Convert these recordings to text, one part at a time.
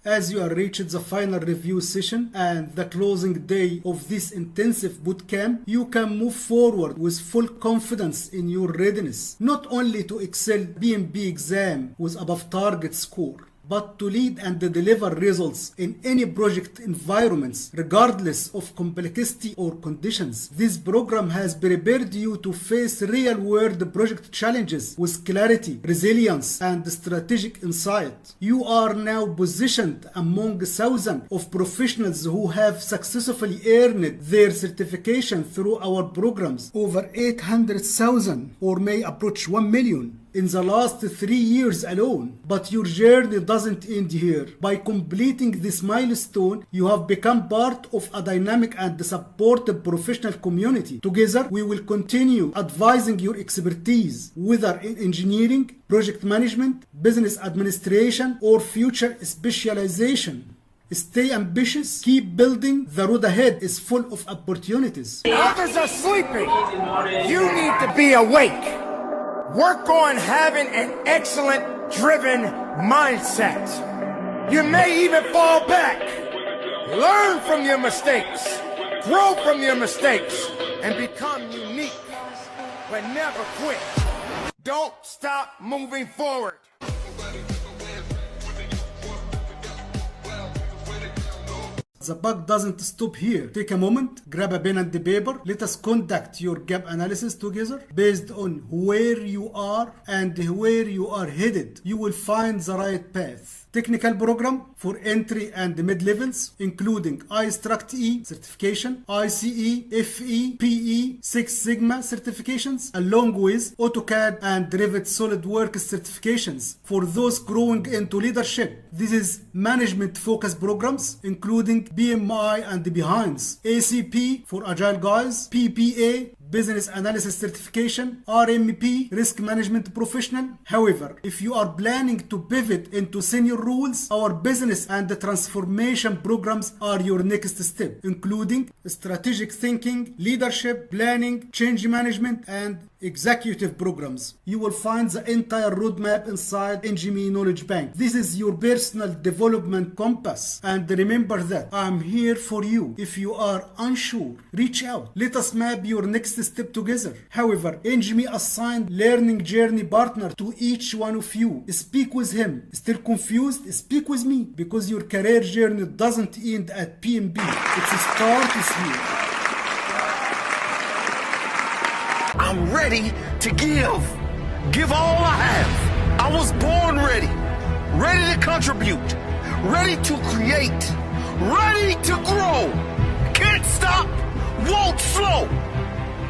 As you are reached the final review session and the closing day of this intensive bootcamp, you can move forward with full confidence in your readiness, not only to excel PMP exam with above target score, but to lead and deliver results in any project environments, regardless of complexity or conditions. This program has prepared you to face real-world project challenges with clarity, resilience, and strategic insight. You are now positioned among thousands of professionals who have successfully earned their certification through our programs, over 800,000 or may approach 1 million. In the last 3 years alone. But your journey doesn't end here. By completing this milestone, you have become part of a dynamic and supportive professional community. Together, we will continue advising your expertise, whether in engineering, project management, business administration, or future specialization. Stay ambitious, keep building, the road ahead is full of opportunities. Others are sleeping. You need to be awake. Work on having an excellent, driven mindset. You may even fall back. Learn from your mistakes. Grow from your mistakes. And become unique. But never quit. Don't stop moving forward. The buck doesn't stop here. Take a moment, grab a pen and the paper. Let us conduct your gap analysis together. Based on where you are and where you are headed, you will find the right path. Technical program for entry and mid-levels, including iStruct-E certification, ICE, FE, PE, Six Sigma certifications, along with AutoCAD and Revit SolidWorks certifications. For those growing into leadership, this is management-focused programs, including PMI and the behinds, ACP for Agile guys, PPA, Business Analysis Certification, RMP, Risk Management Professional. However, if you are planning to pivot into senior roles, our business and the transformation programs are your next step, including strategic thinking, leadership, planning, change management, and executive programs. You will find the entire roadmap inside NGME Knowledge Bank. This is your personal development compass. And remember that I'm here for you. If you are unsure, reach out. Let us map your next step together. However, NGME assigned learning journey partner to each one of you. Speak with him. Still confused? Speak with me, because your career journey doesn't end at PMP. It starts here. I'm ready to give all I have. I was born ready to contribute, ready to create, ready to grow. Can't stop, won't slow.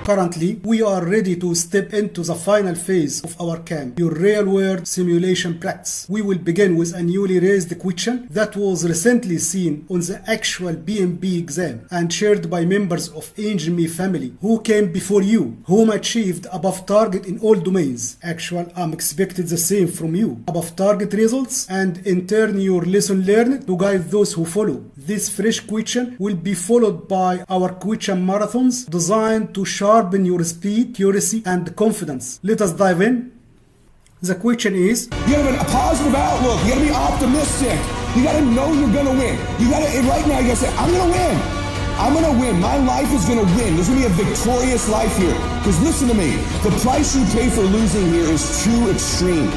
Currently, we are ready to step into the final phase of our camp, your real-world simulation practice. We will begin with a newly raised question that was recently seen on the actual PMP exam and shared by members of NGME family who came before you, whom achieved above target in all domains. Actual, I'm expected the same from you. Above target results, and in turn your lesson learned to guide those who follow. This fresh question will be followed by our question marathons designed to sharpen your speed, accuracy, and confidence. Let us dive in. The question is, you have a positive outlook. You gotta be optimistic. You gotta know you're gonna win. Right now you gotta say, I'm gonna win. I'm gonna win. My life is gonna win. There's gonna be a victorious life here. Because listen to me, the price you pay for losing here is too extreme.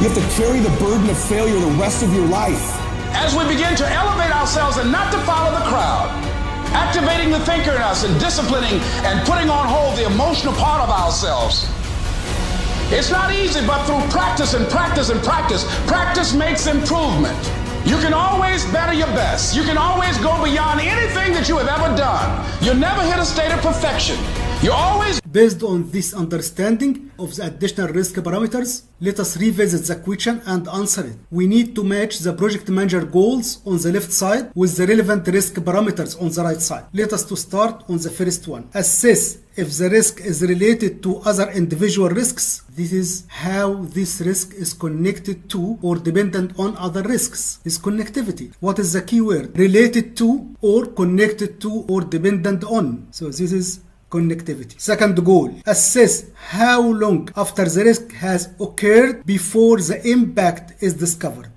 You have to carry the burden of failure the rest of your life. As we begin to elevate ourselves and not to follow the crowd, activating the thinker in us and disciplining and putting on hold the emotional part of ourselves. It's not easy, but through practice and practice and practice, practice makes improvement. You can always better your best. You can always go beyond anything that you have ever done. You'll never hit a state of perfection. You always... Based on this understanding of the additional risk parameters, let us revisit the question and answer it. We need to match the project manager goals on the left side with the relevant risk parameters on the right side. Let us to start on the first one. Assess if the risk is related to other individual risks. This is how this risk is connected to or dependent on other risks. Is connectivity. What is the keyword? Related to or connected to or dependent on. So this is connectivity. Second goal, assess how long after the risk has occurred before the impact is discovered.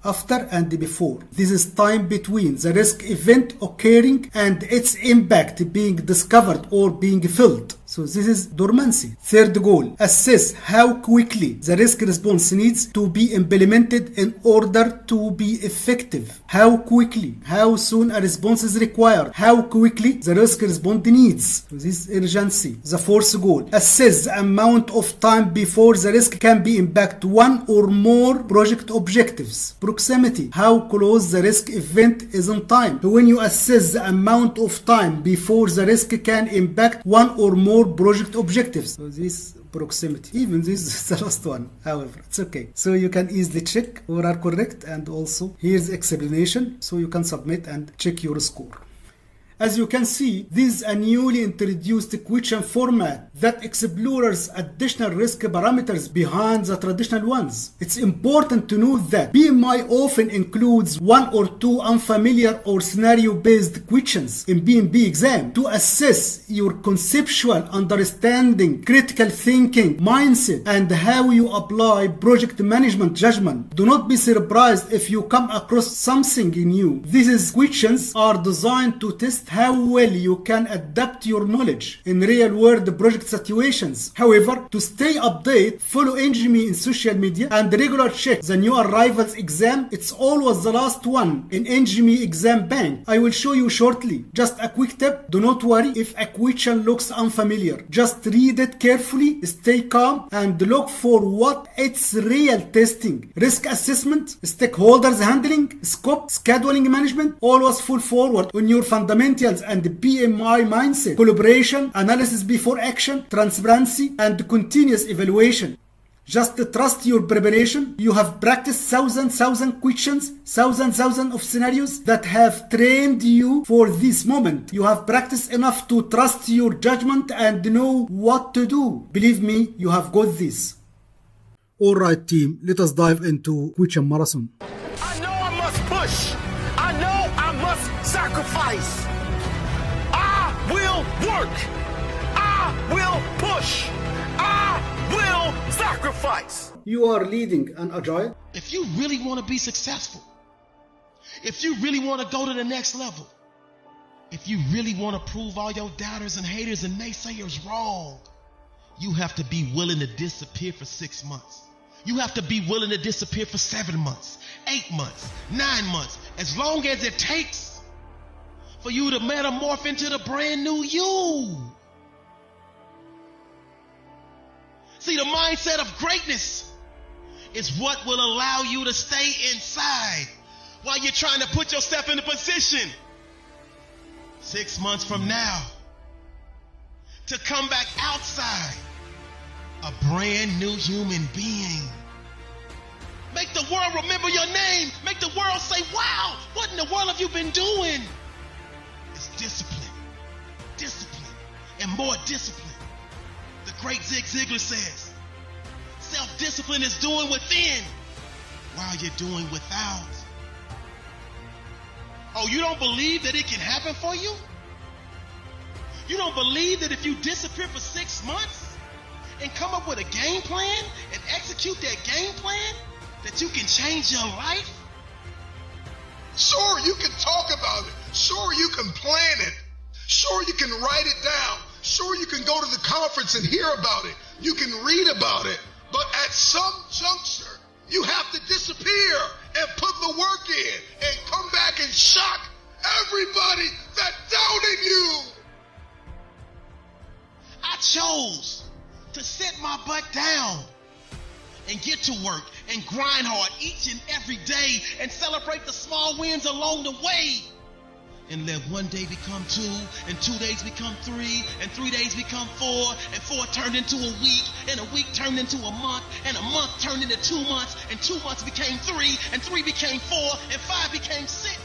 After and before. This is time between the risk event occurring and its impact being discovered or being felt. So this is dormancy. Third goal, assess how quickly the risk response needs to be implemented in order to be effective. How quickly, how soon a response is required, how quickly the risk response needs. So this is urgency. The fourth goal, assess the amount of time before the risk can be impact one or more project objectives. Proximity, how close the risk event is in time. When you assess the amount of time before the risk can impact one or more project objectives. So this proximity. Even this is the last one. However, it's okay. So you can easily check or are correct, and also here's explanation so you can submit and check your score. As you can see, this is a newly introduced question format that explores additional risk parameters behind the traditional ones. It's important to note that PMI often includes one or two unfamiliar or scenario-based questions in PMP exam to assess your conceptual understanding, critical thinking, mindset, and how you apply project management judgment. Do not be surprised if you come across something new. These questions are designed to test how well you can adapt your knowledge in real-world project situations. However, to stay updated, follow NGME in social media and regular check the new arrivals exam. It's always the last one in NGME exam bank. I will show you shortly. Just a quick tip, do not worry if a question looks unfamiliar. Just read it carefully, stay calm, and look for what it's real testing. Risk assessment, stakeholders handling, scope, scheduling management. Always full forward on your fundamentals and PMI mindset, collaboration, analysis before action, transparency, and continuous evaluation. Just trust your preparation. You have practiced thousand questions, thousand of scenarios that have trained you for this moment. You have practiced enough to trust your judgment and know what to do. Believe me, you have got this. Alright team, let us dive into question marathon. I know I must push. I know I must sacrifice. I will work. I will push. I will sacrifice. You are leading an Agile. If you really want to be successful, if you really want to go to the next level, if you really want to prove all your doubters and haters and naysayers wrong, you have to be willing to disappear for 6 months. You have to be willing to disappear for 7 months, 8 months, 9 months, as long as it takes for you to metamorph into the brand new you. See, the mindset of greatness is what will allow you to stay inside while you're trying to put yourself in a position 6 months from now to come back outside a brand new human being. Make the world remember your name. Make the world say, wow, what in the world have you been doing? It's discipline, and more discipline. The great Zig Ziglar says, self-discipline is doing within while you're doing without. Oh, you don't believe that it can happen for you? You don't believe that if you disappear for 6 months and come up with a game plan and execute that game plan, that you can change your life? Sure, you can talk about it. Sure, you can plan it. Sure, you can write it down. Sure, you can go to the conference and hear about it. You can read about it. But at some juncture, you have to disappear and put the work in and come back and shock everybody that doubted you. I chose to sit my butt down and get to work and grind hard each and every day and celebrate the small wins along the way. And let one day become 2, and 2 days become 3, and 3 days become 4, and 4 turned into a week, and a week turned into a month, and a month turned into 2 months, and 2 months became 3, and 3 became 4, and 5 became 6.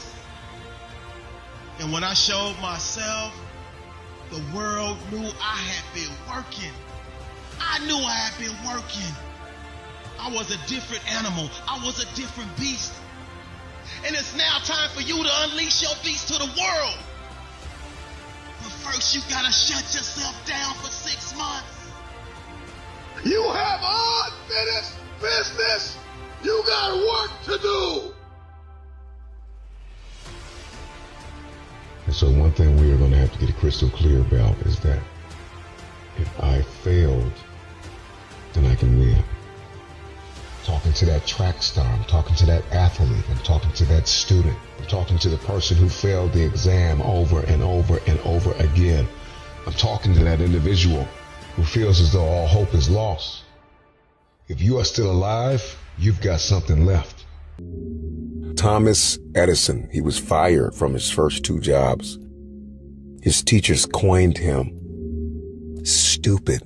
And when I showed myself, the world knew I had been working. I knew I had been working. I was a different animal. I was a different beast. And it's now time for you to unleash your beast to the world. But first you gotta shut yourself down for 6 months. You have unfinished business. You got work to do. And so one thing we are going to have to get crystal clear about is that if I failed, then I can win. Talking to that track star, I'm talking to that athlete, I'm talking to that student, I'm talking to the person who failed the exam over and over and over again. I'm talking to that individual who feels as though all hope is lost. If you are still alive, you've got something left. Thomas Edison, he was fired from his first 2 jobs. His teachers coined him stupid,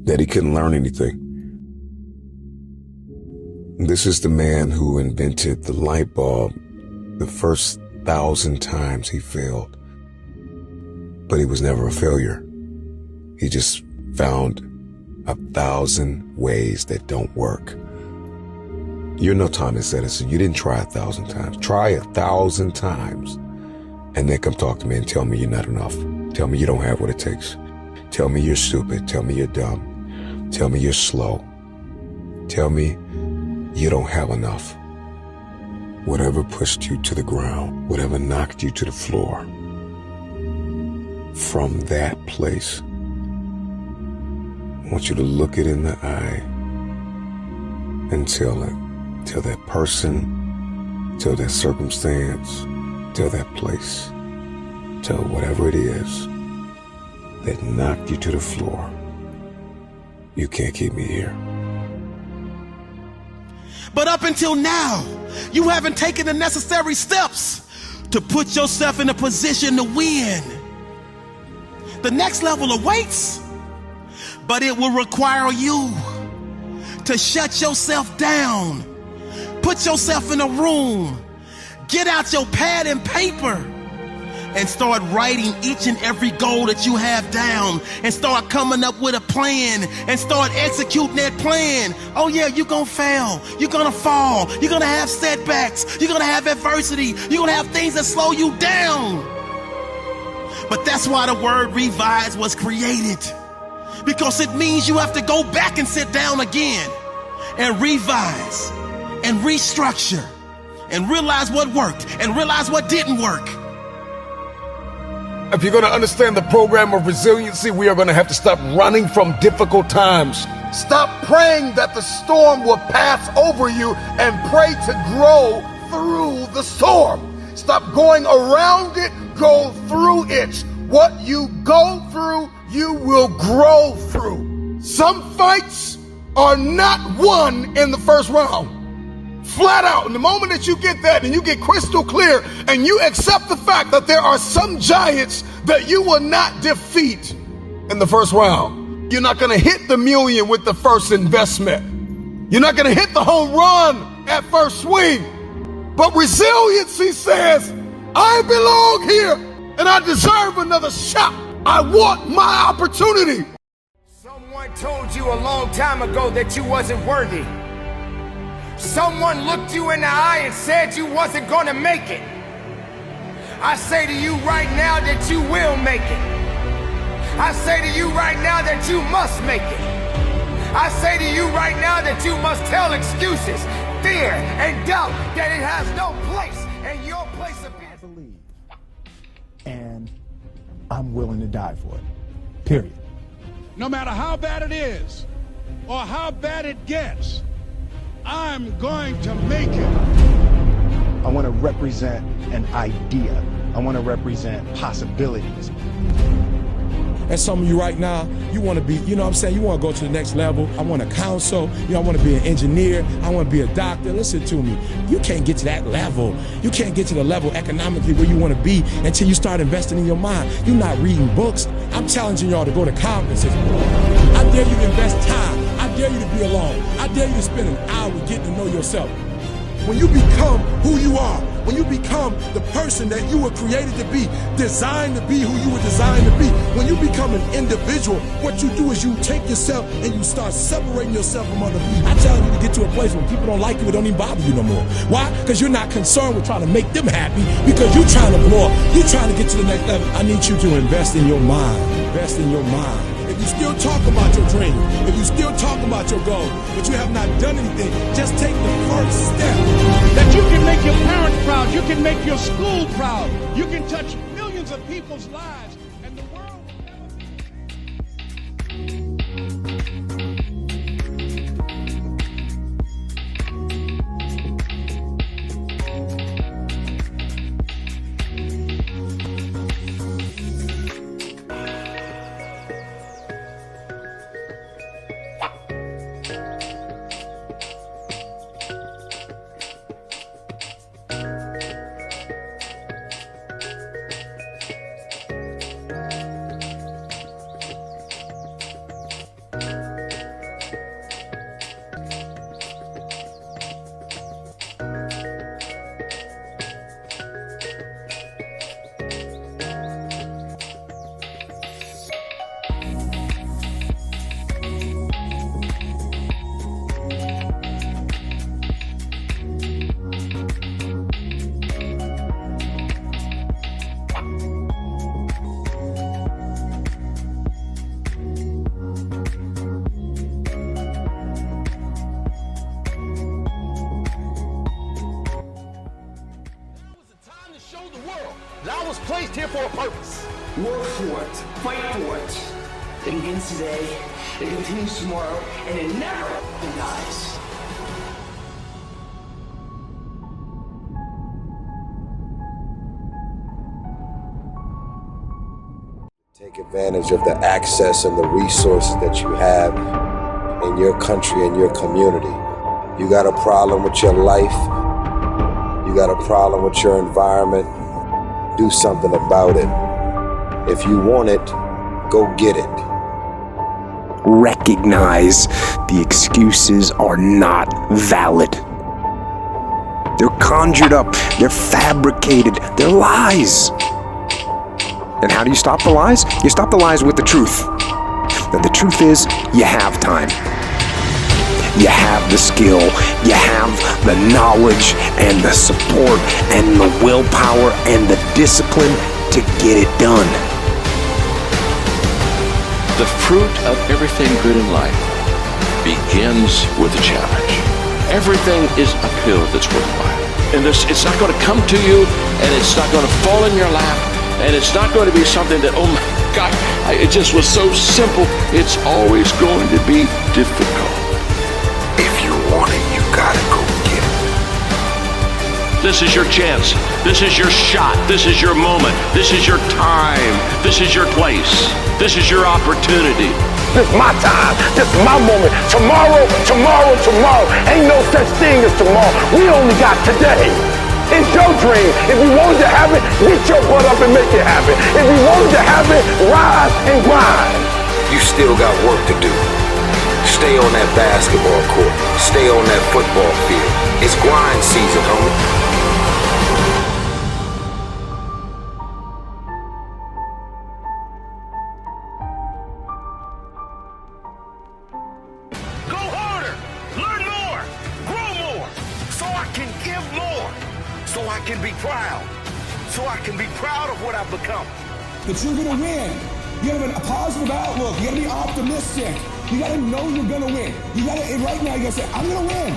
that he couldn't learn anything. This is the man who invented the light bulb the first 1,000 times he failed. But he was never a failure. He just found 1,000 ways that don't work. You're no Thomas Edison. You didn't try 1,000 times. Try 1,000 times and then come talk to me and tell me you're not enough. Tell me you don't have what it takes. Tell me you're stupid. Tell me you're dumb. Tell me you're slow. Tell me you don't have enough. Whatever pushed you to the ground, whatever knocked you to the floor, from that place, I want you to look it in the eye and tell it. Tell that person, tell that circumstance, tell that place, tell whatever it is that knocked you to the floor, you can't keep me here. But up until now, you haven't taken the necessary steps to put yourself in a position to win. The next level awaits, but it will require you to shut yourself down. Put yourself in a room, get out your pad and paper, and start writing each and every goal that you have down, and start coming up with a plan and start executing that plan. Oh yeah, you're gonna fail, you're gonna fall, you're gonna have setbacks, you're gonna have adversity, you're gonna have things that slow you down. But that's why the word revise was created, because it means you have to go back and sit down again and revise and restructure and realize what worked and realize what didn't work. If you're going to understand the program of resiliency, we are going to have to stop running from difficult times. Stop praying that the storm will pass over you and pray to grow through the storm. Stop going around it, go through it. What you go through, you will grow through. Some fights are not won in the first round. Flat out. And the moment that you get that and you get crystal clear and you accept the fact that there are some giants that you will not defeat in the first round. You're not going to hit the million with the first investment. You're not going to hit the home run at first swing. But resiliency says, I belong here and I deserve another shot. I want my opportunity. Someone told you a long time ago that you wasn't worthy. Someone looked you in the eye and said you wasn't gonna make it. I say to you right now that you will make it. I say to you right now that you must make it. I say to you right now that you must tell excuses, fear, and doubt that it has no place in your place of being. I believe, and I'm willing to die for it. Period. No matter how bad it is or how bad it gets, I'm going to make it. I want to represent an idea. I want to represent possibilities. And some of you right now, you want to be, you know what I'm saying, you want to go to the next level. I want to counsel, I want to be an engineer, I want to be a doctor. Listen to me, you can't get to that level. You can't get to the level economically where you want to be until you start investing in your mind. You're not reading books. I'm challenging y'all to go to conferences. I dare you to invest time. I dare you to be alone. I dare you to spend an hour getting to know yourself. When you become who you are, when you become the person that you were created to be, designed to be who you were designed to be, when you become an individual, what you do is you take yourself and you start separating yourself from other people. I challenge you to get to a place when people don't like you, it don't even bother you no more. Why? Because you're not concerned with trying to make them happy, because you're trying to blow up. You're trying to get to the next level. I need you to invest in your mind. Invest in your mind. If you still talk about your dream, if you still talk about your goal, but you have not done anything, just take the first step. That you can make your parents proud, you can make your school proud, you can touch millions of people's lives, and the world will I was placed here for a purpose. Work for it. Fight for it. It begins today, it continues tomorrow, and it never dies. Take advantage of the access and the resources that you have in your country and your community. You got a problem with your life. You got a problem with your environment. Do something about it. If you want it, go get it. Recognize the excuses are not valid. They're conjured up, they're fabricated, they're lies. And how do you stop the lies? You stop the lies with the truth. And the truth is, you have time. You have the skill, you have the knowledge and the support and the willpower and the discipline to get it done. The fruit of everything good in life begins with a challenge. Everything is uphill that's worthwhile. And it's not going to come to you, and it's not going to fall in your lap, and it's not going to be something that, oh my God, it just was so simple. It's always going to be difficult. If you want it, you gotta go get it. This is your chance. This is your shot. This is your moment. This is your time. This is your place. This is your opportunity. This is my time. This is my moment. Tomorrow. Ain't no such thing as tomorrow. We only got today. It's your dream. If you wanted to have it, get your butt up and make it happen. If you wanted to have it, rise and grind. You still got work to do. Stay on that basketball court. Stay on that football field. It's grind season, homie. Go harder, learn more, grow more, so I can give more, so I can be proud, so I can be proud of what I've become. That you're gonna win. You have a positive outlook. You gotta be optimistic. You gotta know you're gonna win. Right now, you gotta say, I'm gonna win.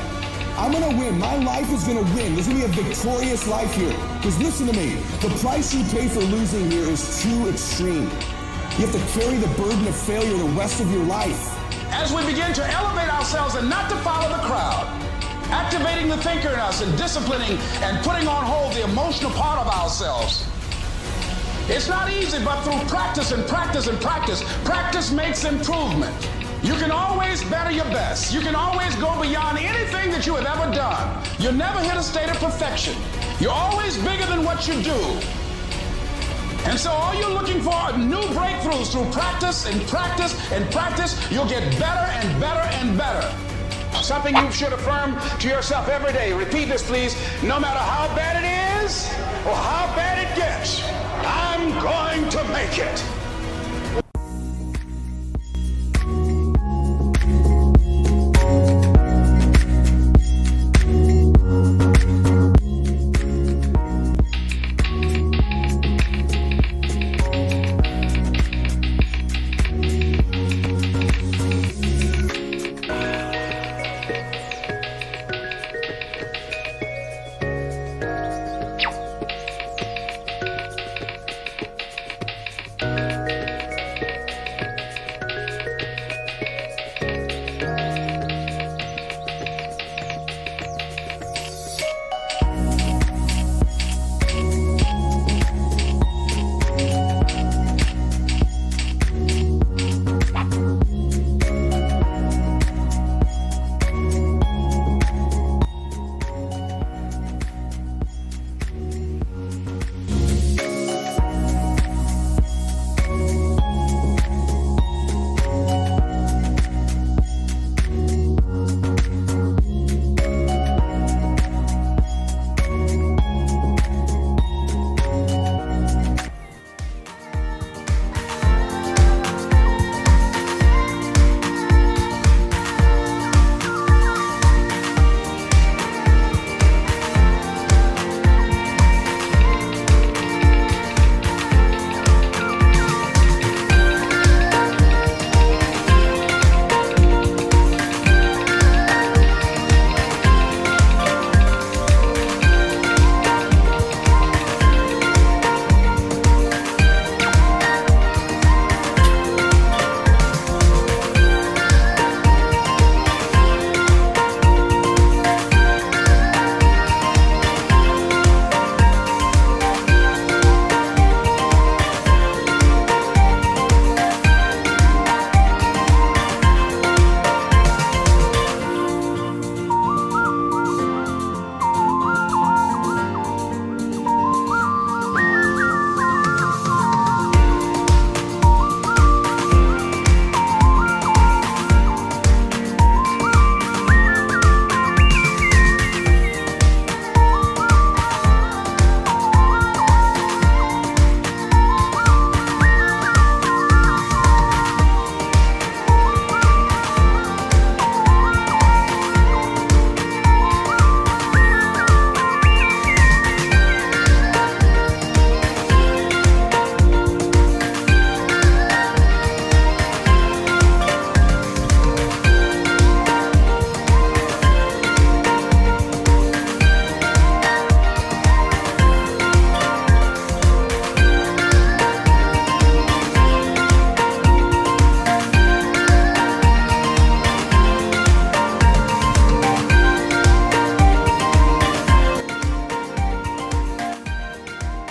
I'm gonna win. My life is gonna win. There's gonna be a victorious life here. Because listen to me, the price you pay for losing here is too extreme. You have to carry the burden of failure the rest of your life. As we begin to elevate ourselves and not to follow the crowd, activating the thinker in us and disciplining and putting on hold the emotional part of ourselves. It's not easy, but through practice and practice and practice, practice makes improvement. You can always better your best. You can always go beyond anything that you have ever done. You'll never hit a state of perfection. You're always bigger than what you do. And so all you're looking for are new breakthroughs through practice and practice and practice. You'll get better and better and better. Something you should affirm to yourself every day. Repeat this, please. No matter how bad it is or how bad it gets, I'm going to make it.